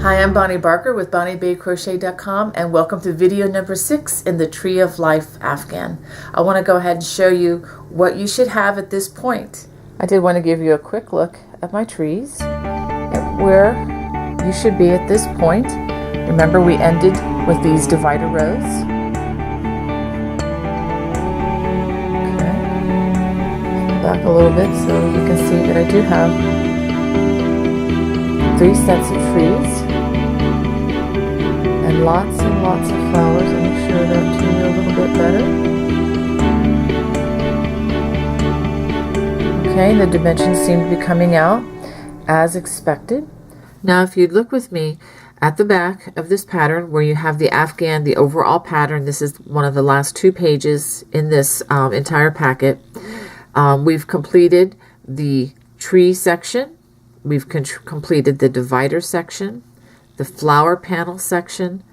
Hi, I'm Bonnie Barker with BonnieBayCrochet.com and welcome to video number 6 in the Tree of Life Afghan. I want to go ahead and show you what you should have at this point. I did want to give you a quick look at my trees and where you should be at this point. Remember, we ended with these divider rows. Okay. Back a little bit so you can see that I do have 3 sets of trees. And lots of flowers. Let me show that to you a little bit better. Okay, the dimensions seem to be coming out as expected. Now if you'd look with me at the back of this pattern where you have the Afghan, the overall pattern, this is one of the last 2 pages in this entire packet. We've completed the tree section. We've completed the divider section, the flower panel section,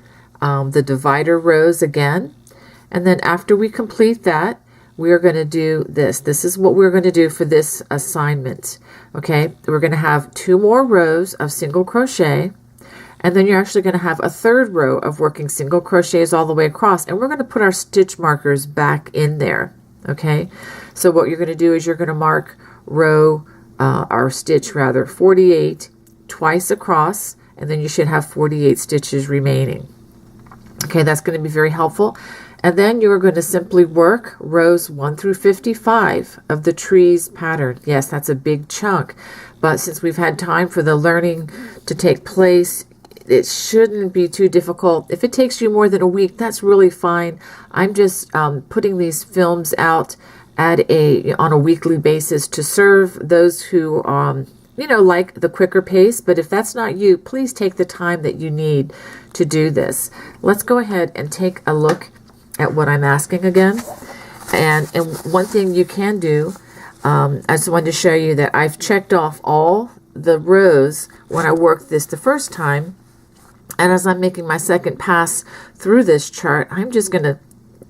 the divider rows again, and then after we complete that, we are going to do this. This is what we're going to do for this assignment. Okay, we're going to have 2 more rows of single crochet, and then you're actually going to have a 3rd row of working single crochets all the way across, and we're going to put our stitch markers back in there. Okay, so what you're going to do is you're going to mark row, or stitch rather, 48 twice across, and then you should have 48 stitches remaining. Okay, that's going to be very helpful. And then you're going to simply work rows 1 through 55 of the trees pattern. Yes, that's a big chunk, but since we've had time for the learning to take place, it shouldn't be too difficult. If it takes you more than a week, that's really fine. I'm just putting these films out on a weekly basis to serve those who like the quicker pace, but if that's not you, please take the time that you need to do this. Let's go ahead and take a look at what I'm asking again. And one thing you can do, I just wanted to show you that I've checked off all the rows when I worked this the first time, and as I'm making my second pass through this chart, I'm just going to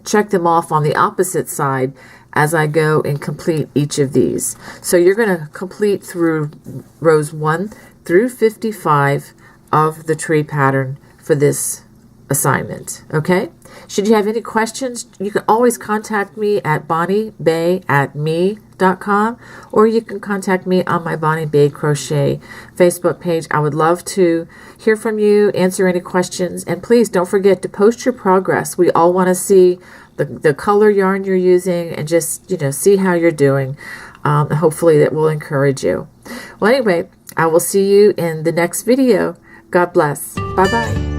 check them off on the opposite side as I go and complete each of these. So you're going to complete through rows 1 through 55 of the tree pattern for this assignment. Okay? Should you have any questions, you can always contact me at bonniebay@me.com, or you can contact me on my Bonnie Bay Crochet Facebook page. I would love to hear from you, answer any questions, and please don't forget to post your progress. We all want to see the color yarn you're using and just, see how you're doing. Hopefully that will encourage you. Well, anyway, I will see you in the next video. God bless. Bye-bye.